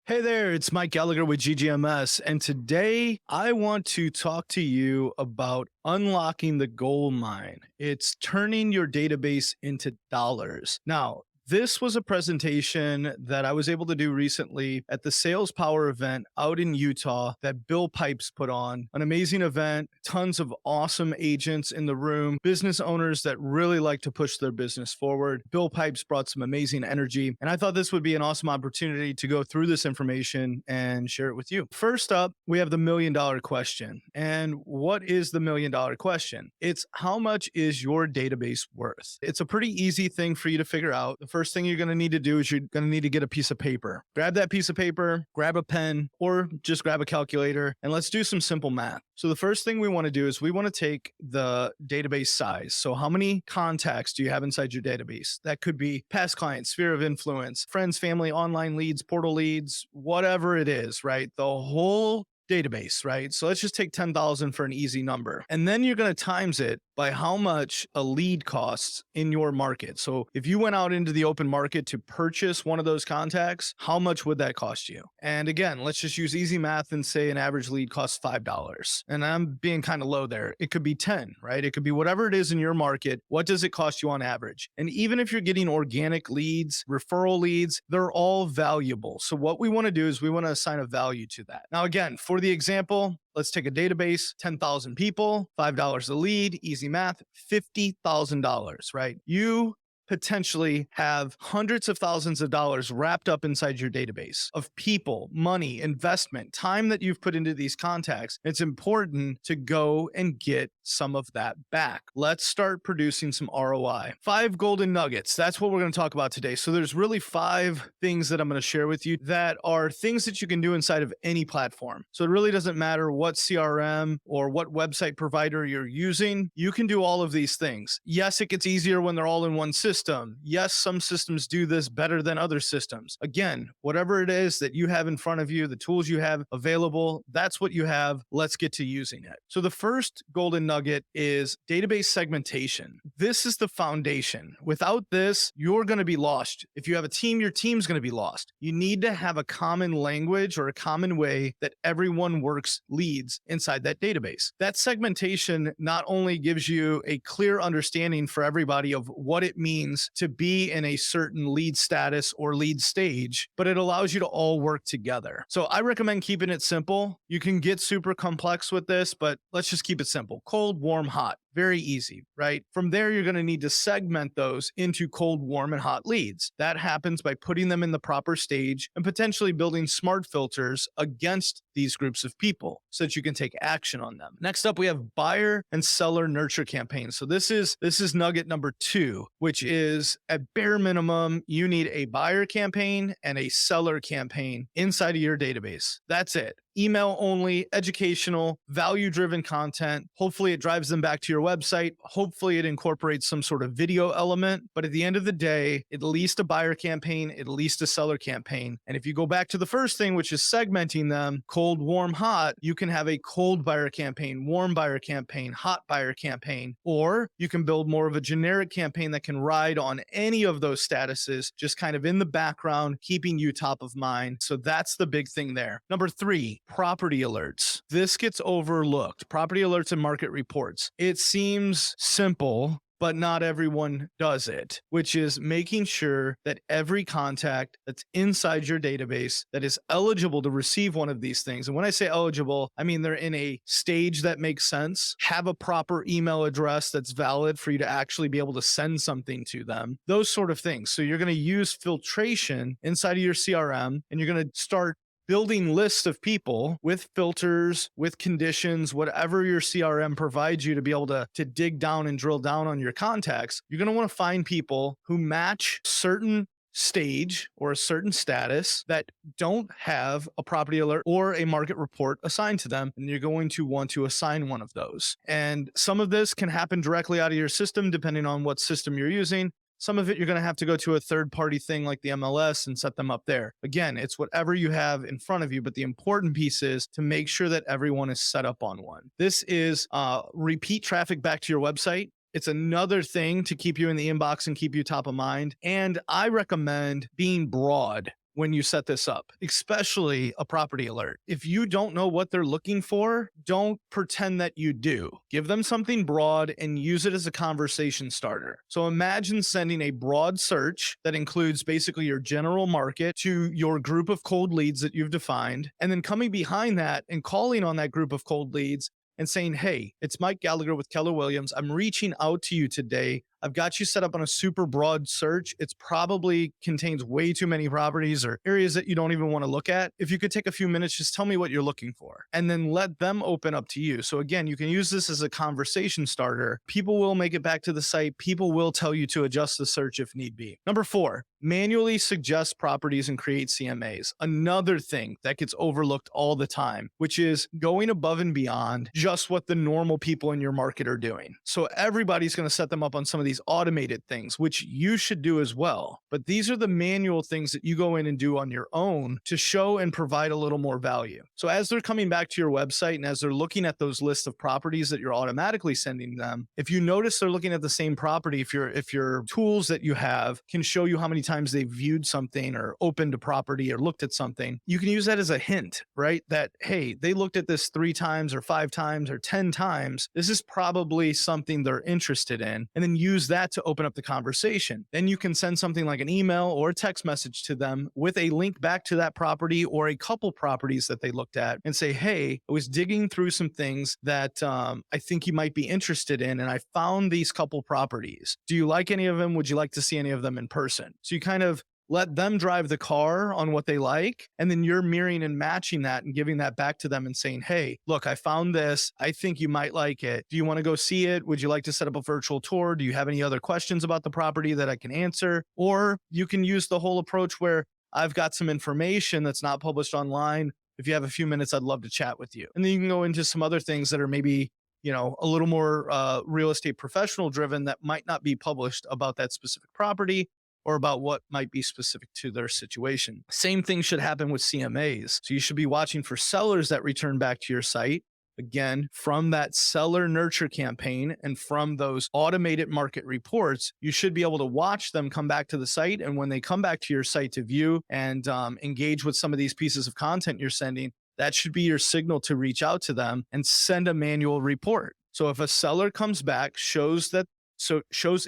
Hey there, it's Mike Gallagher with GGMS, and today I want to talk to you about unlocking the gold mine. It's turning your database into dollars. Now, this was a presentation that I was able to do recently at the Sales Power event out in Utah that Bill Pipes put on. An amazing event, tons of awesome agents in the room, business owners that really like to push their business forward. Bill Pipes brought some amazing energy, and I thought this would be an awesome opportunity to go through this information and share it with you. First up, we have the $1,000,000 question. And what is the $1,000,000 question? It's how much is your database worth? It's a pretty easy thing for you to figure out. The first thing you're going to need to do is you're going to need to get a piece of paper. Grab that piece of paper, grab a pen, or just grab a calculator, and let's do some simple math. So the first thing we want to do is we want to take the database size. So how many contacts do you have inside your database? That could be past clients, sphere of influence, friends, family, online leads, portal leads, whatever it is, right? The whole database, right? So let's just take 10,000 for an easy number. And then you're going to times it by how much a lead costs in your market. So if you went out into the open market to purchase one of those contacts, how much would that cost you? And again, let's just use easy math and say an average lead costs $5. And I'm being kind of low there. It could be 10, right? It could be whatever it is in your market. What does it cost you on average? And even if you're getting organic leads, referral leads, they're all valuable. So what we want to do is we want to assign a value to that. Now, again, for the example, let's take a database, 10,000 people, $5 a lead, easy math, $50,000, right? You potentially have hundreds of thousands of dollars wrapped up inside your database of people, money, investment, time that you've put into these contacts. It's important to go and get some of that back. Let's start producing some ROI. 5 golden nuggets. That's what we're going to talk about today. So there's really 5 things that I'm going to share with you that are things that you can do inside of any platform. So it really doesn't matter what CRM or what website provider you're using. You can do all of these things. Yes, it gets easier when they're all in one system. Yes, some systems do this better than other systems. Again, whatever it is that you have in front of you, the tools you have available, that's what you have. Let's get to using it. So the first golden nugget is database segmentation. This is the foundation. Without this, you're going to be lost. If you have a team, your team's going to be lost. You need to have a common language or a common way that everyone works leads inside that database. That segmentation not only gives you a clear understanding for everybody of what it means to be in a certain lead status or lead stage, but it allows you to all work together. So I recommend keeping it simple. You can get super complex with this, but let's just keep it simple. Cold, warm, hot. Very easy, right? From there, you're going to need to segment those into cold, warm, and hot leads. That happens by putting them in the proper stage and potentially building smart filters against these groups of people so that you can take action on them. Next up, we have buyer and seller nurture campaigns. So this is nugget number 2, which is at bare minimum, you need a buyer campaign and a seller campaign inside of your database. That's it. Email only, educational, value-driven content. Hopefully it drives them back to your website. Hopefully it incorporates some sort of video element. But at the end of the day, at least a buyer campaign, at least a seller campaign. And if you go back to the first thing, which is segmenting them, cold, warm, hot, you can have a cold buyer campaign, warm buyer campaign, hot buyer campaign, or you can build more of a generic campaign that can ride on any of those statuses, just kind of in the background, keeping you top of mind. So that's the big thing there. Number 3, property alerts. This gets overlooked. Property alerts and market reports. It seems simple, but not everyone does it, which is making sure that every contact that's inside your database that is eligible to receive one of these things. And when I say eligible, I mean they're in a stage that makes sense, have a proper email address that's valid for you to actually be able to send something to them, those sort of things. So you're going to use filtration inside of your CRM, and you're going to start building lists of people with filters, with conditions, whatever your CRM provides you to be able to dig down and drill down on your contacts. You're going to want to find people who match certain stage or a certain status that don't have a property alert or a market report assigned to them, and you're going to want to assign one of those. And some of this can happen directly out of your system depending on what system you're using. Some of it, you're going to have to go to a third-party thing like the MLS and set them up there. Again, it's whatever you have in front of you, but the important piece is to make sure that everyone is set up on one. This is repeat traffic back to your website. It's another thing to keep you in the inbox and keep you top of mind. And I recommend being broad when you set this up, especially a property alert. If you don't know what they're looking for, don't pretend that you do. Give them something broad and use it as a conversation starter. So imagine sending a broad search that includes basically your general market to your group of cold leads that you've defined, and then coming behind that and calling on that group of cold leads and saying, hey, it's Mike Gallagher with Keller Williams. I'm reaching out to you today. I've got you set up on a super broad search. It's probably contains way too many properties or areas that you don't even want to look at. If you could take a few minutes, just tell me what you're looking for and then let them open up to you. So again, you can use this as a conversation starter. People will make it back to the site. People will tell you to adjust the search if need be. Number 4, manually suggest properties and create CMAs. Another thing that gets overlooked all the time, which is going above and beyond just what the normal people in your market are doing. So everybody's going to set them up on some of these automated things, which you should do as well. But these are the manual things that you go in and do on your own to show and provide a little more value. So as they're coming back to your website and as they're looking at those lists of properties that you're automatically sending them, if you notice they're looking at the same property, if your tools that you have can show you how many times they viewed something or opened a property or looked at something, you can use that as a hint, right? That, hey, they looked at this 3 times or 5 times or 10 times. This is probably something they're interested in. And then use that to open up the conversation. Then you can send something like an email or a text message to them with a link back to that property or a couple properties that they looked at and say, hey, I was digging through some things that I think you might be interested in, and I found these couple properties. Do you like any of them? Would you like to see any of them in person? So you kind of let them drive the car on what they like, and then you're mirroring and matching that and giving that back to them and saying, hey, look, I found this. I think you might like it. Do you want to go see it? Would you like to set up a virtual tour? Do you have any other questions about the property that I can answer? Or you can use the whole approach where I've got some information that's not published online. If you have a few minutes, I'd love to chat with you. And then you can go into some other things that are maybe a little more real estate professional driven that might not be published about that specific property or about what might be specific to their situation. Same thing should happen with CMAs. So you should be watching for sellers that return back to your site. Again, from that seller nurture campaign and from those automated market reports, you should be able to watch them come back to the site. And when they come back to your site to view and engage with some of these pieces of content you're sending, that should be your signal to reach out to them and send a manual report. So if a seller comes back, shows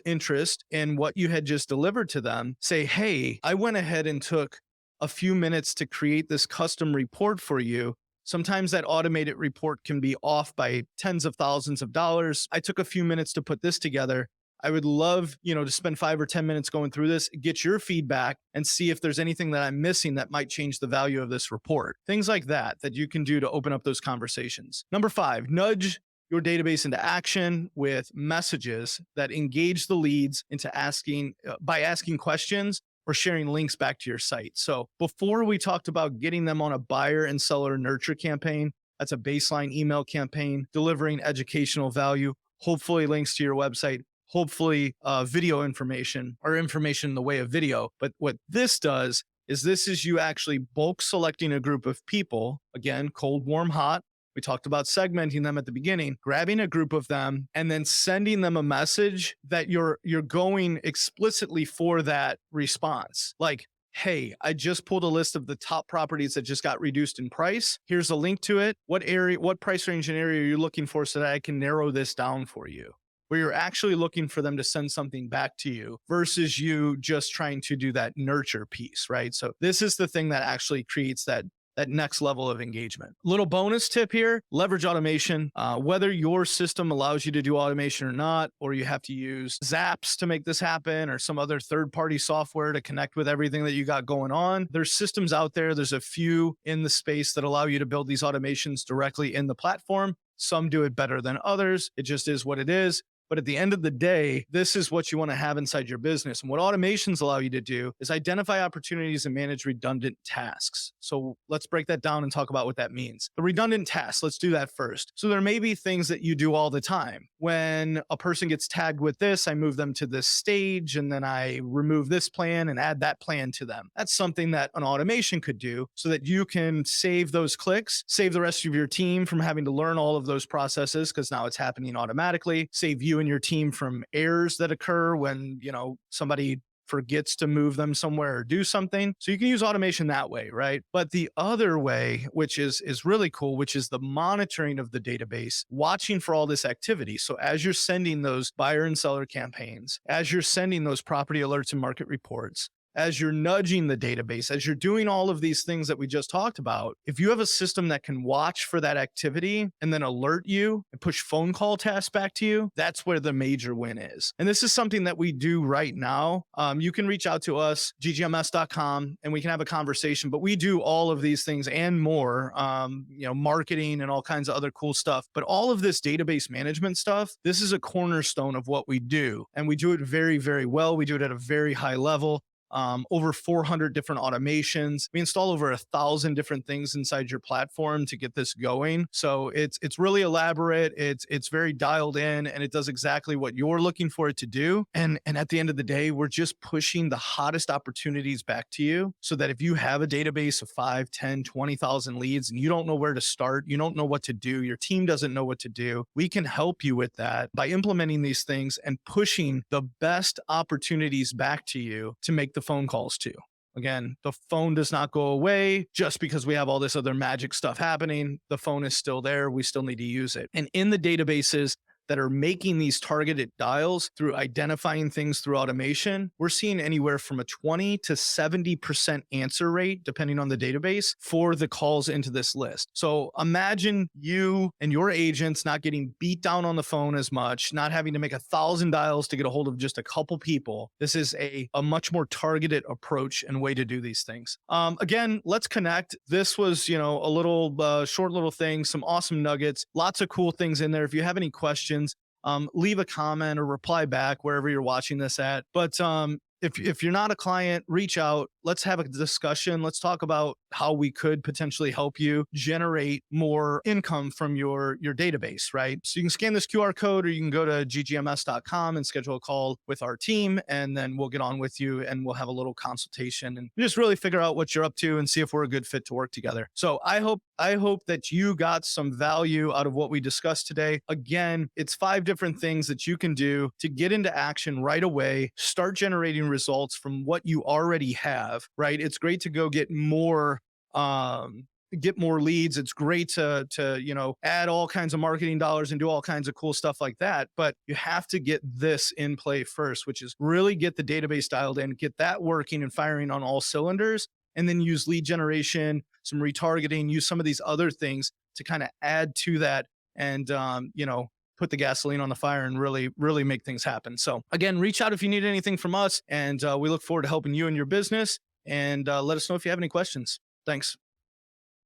interest in what you had just delivered to them, say, hey, I went ahead and took a few minutes to create this custom report for you. Sometimes that automated report can be off by tens of thousands of dollars. I took a few minutes to put this together. I would love, to spend 5 or 10 minutes going through this, get your feedback and see if there's anything that I'm missing that might change the value of this report. Things like that you can do to open up those conversations. Number 5, nudge your database into action with messages that engage the leads into asking questions or sharing links back to your site. So before we talked about getting them on a buyer and seller nurture campaign, that's a baseline email campaign, delivering educational value, hopefully links to your website, hopefully video information or information in the way of video. But what this does is you actually bulk selecting a group of people, again, cold, warm, hot. We talked about segmenting them at the beginning, grabbing a group of them and then sending them a message that you're going explicitly for that response. Like, hey, I just pulled a list of the top properties that just got reduced in price. Here's a link to it. What price range and area are you looking for so that I can narrow this down for you? Where you're actually looking for them to send something back to you versus you just trying to do that nurture piece, right? So this is the thing that actually creates that next level of engagement. Little bonus tip here, leverage automation. Whether your system allows you to do automation or not, or you have to use Zaps to make this happen or some other third-party software to connect with everything that you got going on. There's systems out there. There's a few in the space that allow you to build these automations directly in the platform. Some do it better than others. It just is what it is. But at the end of the day, this is what you want to have inside your business. And what automations allow you to do is identify opportunities and manage redundant tasks. So let's break that down and talk about what that means. The redundant tasks, let's do that first. So there may be things that you do all the time. When a person gets tagged with this, I move them to this stage and then I remove this plan and add that plan to them. That's something that an automation could do so that you can save those clicks, save the rest of your team from having to learn all of those processes because now it's happening automatically, save you and your team from errors that occur when, somebody forgets to move them somewhere or do something. So you can use automation that way, right? But the other way, which is really cool, which is the monitoring of the database, watching for all this activity. So as you're sending those buyer and seller campaigns, as you're sending those property alerts and market reports, as you're nudging the database, as you're doing all of these things that we just talked about, if you have a system that can watch for that activity and then alert you and push phone call tasks back to you, that's where the major win is. And this is something that we do right now. You can reach out to us, ggms.com, and we can have a conversation, but we do all of these things and more, marketing and all kinds of other cool stuff. But all of this database management stuff, this is a cornerstone of what we do. And we do it very, very well. We do it at a very high level. Over 400 different automations. We install over 1,000 different things inside your platform to get this going. So it's really elaborate. It's very dialed in, and it does exactly what you're looking for it to do. And at the end of the day, we're just pushing the hottest opportunities back to you, so that if you have a database of 5, 10, 20,000 leads and you don't know where to start, you don't know what to do, your team doesn't know what to do, we can help you with that by implementing these things and pushing the best opportunities back to you to make the phone calls to. Again, the phone does not go away just because we have all this other magic stuff happening. The phone is still there. We still need to use it. And in the databases that are making these targeted dials through identifying things through automation, we're seeing anywhere from a 20 to 70% answer rate, depending on the database, for the calls into this list. So imagine you and your agents not getting beat down on the phone as much, not having to make 1,000 dials to get a hold of just a couple people. This is a much more targeted approach and way to do these things. Again, let's connect. This was, a little short little thing, some awesome nuggets, lots of cool things in there. If you have any questions, leave a comment or reply back wherever you're watching this at. But if you're not a client, reach out. Let's have a discussion. Let's talk about how we could potentially help you generate more income from your database, right? So you can scan this QR code, or you can go to ggms.com and schedule a call with our team, and then we'll get on with you and we'll have a little consultation and just really figure out what you're up to and see if we're a good fit to work together. So I hope that you got some value out of what we discussed today. Again, it's 5 different things that you can do to get into action right away, start generating results from what you already have, right? It's great to go get more leads. It's great to add all kinds of marketing dollars and do all kinds of cool stuff like that. But you have to get this in play first, which is really get the database dialed in, get that working and firing on all cylinders, and then use lead generation, some retargeting, use some of these other things to kind of add to that and, put the gasoline on the fire and really, really make things happen. So again, reach out if you need anything from us, and we look forward to helping you in your business, and let us know if you have any questions. Thanks.